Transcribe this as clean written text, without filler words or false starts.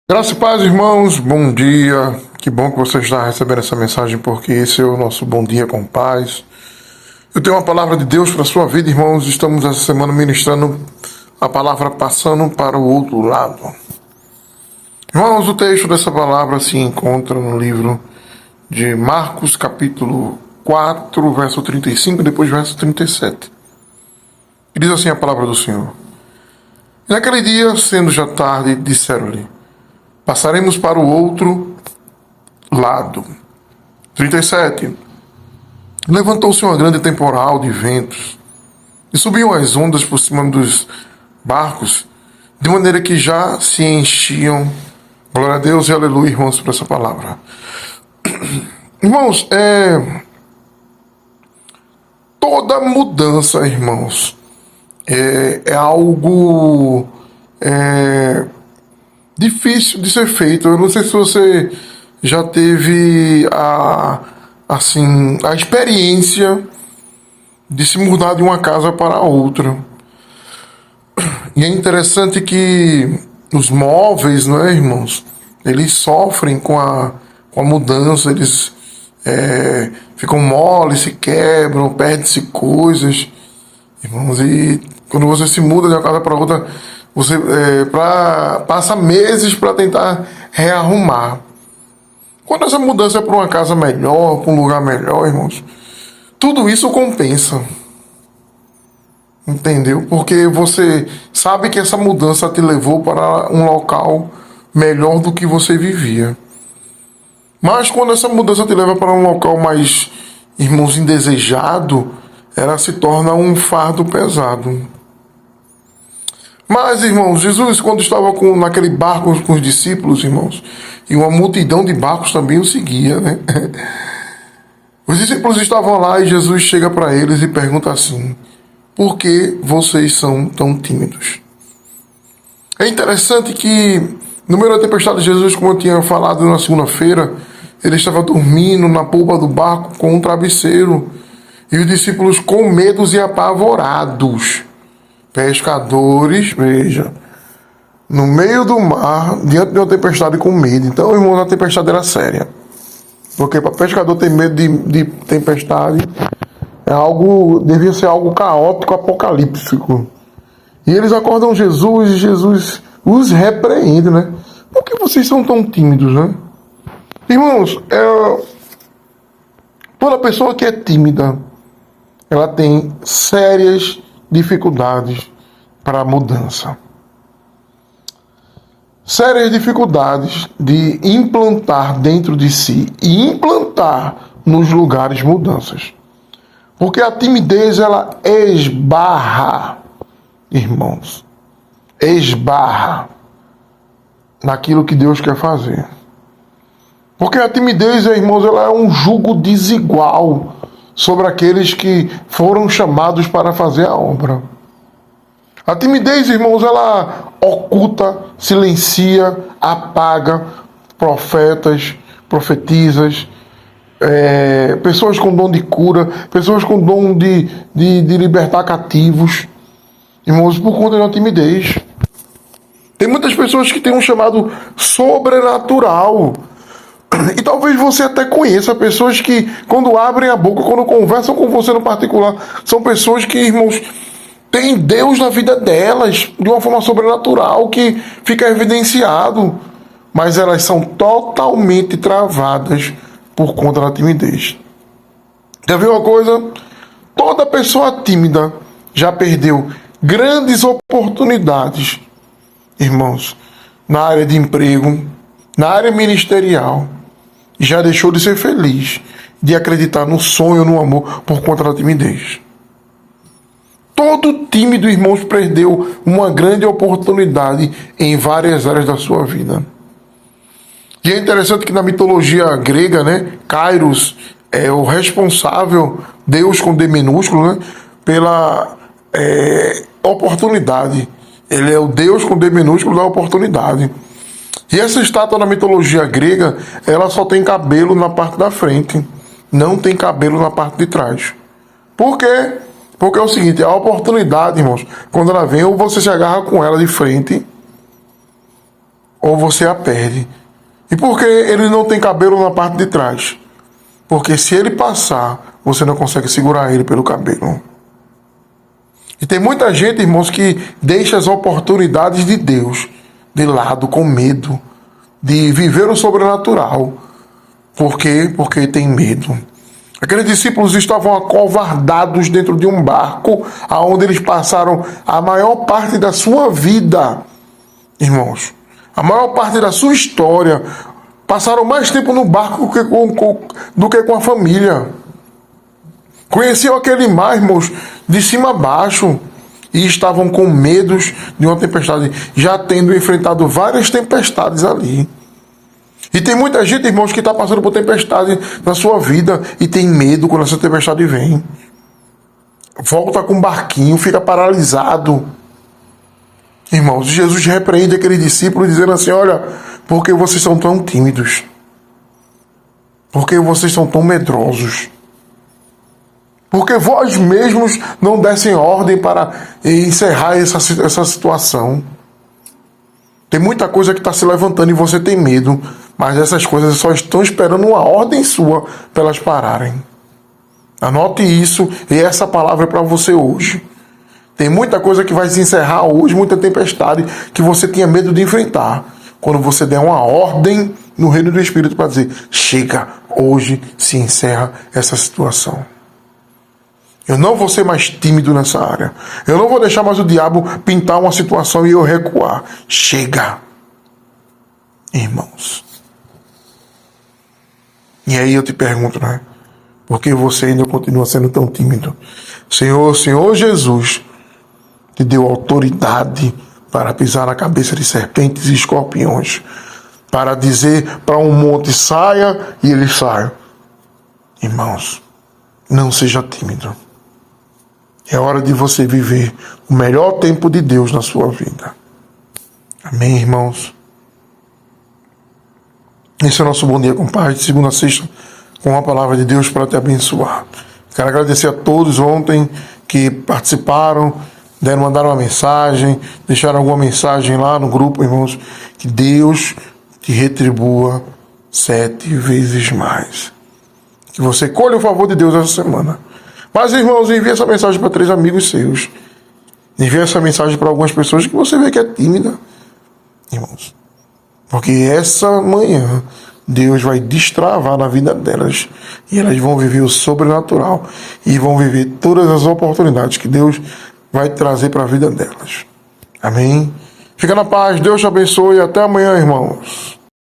Graças e paz, irmãos, bom dia. Que bom que você está recebendo essa mensagem, porque esse é o nosso bom dia com paz. Eu tenho uma palavra de Deus para a sua vida, irmãos. Estamos essa semana ministrando a palavra passando para o outro lado. Irmãos, o texto dessa palavra se encontra no livro de Marcos, capítulo 4, verso 35, e depois verso 37. E diz assim a palavra do Senhor. E naquele dia, sendo já tarde, disseram-lhe: passaremos para o outro lado. 37. Levantou-se uma grande temporal de ventos, e subiam as ondas por cima dos barcos, de maneira que já se enchiam. Glória a Deus e aleluia, irmãos, por essa palavra. Irmãos, toda mudança, irmãos, é algo difícil de ser feito. Eu não sei se você já teve a experiência de se mudar de uma casa para outra. E é interessante que os móveis, não é, irmãos? Eles sofrem com a mudança, eles ficam moles, se quebram, perdem-se coisas, irmãos. E quando você se muda de uma casa para outra, você passa meses para tentar rearrumar. Quando essa mudança é para uma casa melhor, para um lugar melhor, irmãos, tudo isso compensa. Entendeu? Porque você sabe que essa mudança te levou para um local melhor do que você vivia. Mas quando essa mudança te leva para um local mais, irmãos, indesejado, ela se torna um fardo pesado. Mas, irmãos, Jesus, quando estava naquele barco com os discípulos, irmãos, e uma multidão de barcos também o seguia, né? Os discípulos estavam lá e Jesus chega para eles e pergunta assim: por que vocês são tão tímidos? É interessante que, no meio da tempestade, Jesus, como eu tinha falado na segunda-feira, ele estava dormindo na polpa do barco com um travesseiro, e os discípulos com medos e apavorados. Pescadores, veja, no meio do mar, diante de uma tempestade com medo. Então, irmão, a tempestade era séria. Porque para pescador ter medo de tempestade devia ser algo caótico, apocalíptico. E eles acordam Jesus e Jesus os repreende, né? Por que vocês são tão tímidos, né? Irmãos, toda pessoa que é tímida, ela tem sérias dificuldades para a mudança. Sérias dificuldades de implantar dentro de si e implantar nos lugares mudanças. Porque a timidez, ela esbarra, irmãos, esbarra naquilo que Deus quer fazer. Porque a timidez, irmãos, ela é um jugo desigual sobre aqueles que foram chamados para fazer a obra. A timidez, irmãos, ela oculta, silencia, apaga profetas, profetisas, pessoas com dom de cura, pessoas com dom de libertar cativos, irmãos, por conta da timidez. Tem muitas pessoas que têm um chamado sobrenatural. E talvez você até conheça pessoas que, quando abrem a boca, quando conversam com você no particular, são pessoas que, irmãos, têm Deus na vida delas de uma forma sobrenatural que fica evidenciado, mas elas são totalmente travadas por conta da timidez. Quer ver uma coisa? Toda pessoa tímida já perdeu grandes oportunidades, irmãos, na área de emprego, na área ministerial, e já deixou de ser feliz, de acreditar no sonho, no amor, por conta da timidez. Todo tímido, irmãos, perdeu uma grande oportunidade em várias áreas da sua vida. E é interessante que na mitologia grega, né, Kairos é o responsável, Deus com D minúsculo, né, pela oportunidade. Ele é o Deus com D minúsculo da oportunidade. E essa estátua na mitologia grega, ela só tem cabelo na parte da frente, não tem cabelo na parte de trás. Por quê? Porque é o seguinte, a oportunidade, irmãos, quando ela vem, ou você se agarra com ela de frente, ou você a perde. E por que ele não tem cabelo na parte de trás? Porque se ele passar, você não consegue segurar ele pelo cabelo. E tem muita gente, irmãos, que deixa as oportunidades de Deus de lado com medo de viver o sobrenatural. Por quê? Porque tem medo. Aqueles discípulos estavam acovardados dentro de um barco, aonde eles passaram a maior parte da sua vida, irmãos. A maior parte da sua história. Passaram mais tempo no barco do que com a família. Conheciam aquele mar, irmãos, de cima a baixo. E estavam com medos de uma tempestade, já tendo enfrentado várias tempestades ali. E tem muita gente, irmãos, que está passando por tempestade na sua vida e tem medo quando essa tempestade vem. Volta com um barquinho, fica paralisado. Irmãos, Jesus repreende aquele discípulo dizendo assim: olha, por que vocês são tão tímidos? Por que vocês são tão medrosos? Porque vós mesmos não dessem ordem para encerrar essa situação. Tem muita coisa que está se levantando e você tem medo, mas essas coisas só estão esperando uma ordem sua para elas pararem. Anote isso, e essa palavra é para você hoje. Tem muita coisa que vai se encerrar hoje, muita tempestade que você tinha medo de enfrentar. Quando você der uma ordem no reino do Espírito para dizer: chega, hoje se encerra essa situação. Eu não vou ser mais tímido nessa área. Eu não vou deixar mais o diabo pintar uma situação e eu recuar. Chega. Irmãos. E aí eu te pergunto, né? Por que você ainda continua sendo tão tímido? Senhor Jesus te deu autoridade para pisar na cabeça de serpentes e escorpiões. Para dizer para um monte: saia, e ele sai. Irmãos, não seja tímido. É hora de você viver o melhor tempo de Deus na sua vida. Amém, irmãos? Esse é o nosso Bom Dia com Paz, de segunda a sexta, com a palavra de Deus para te abençoar. Quero agradecer a todos ontem que participaram, mandaram uma mensagem, deixaram alguma mensagem lá no grupo, irmãos. Que Deus te retribua 7 vezes mais. Que você colhe o favor de Deus essa semana. Mas, irmãos, envie essa mensagem para 3 amigos seus. Envie essa mensagem para algumas pessoas que você vê que é tímida, irmãos. Porque essa manhã Deus vai destravar na vida delas. E elas vão viver o sobrenatural. E vão viver todas as oportunidades que Deus vai trazer para a vida delas. Amém? Fica na paz. Deus te abençoe. Até amanhã, irmãos.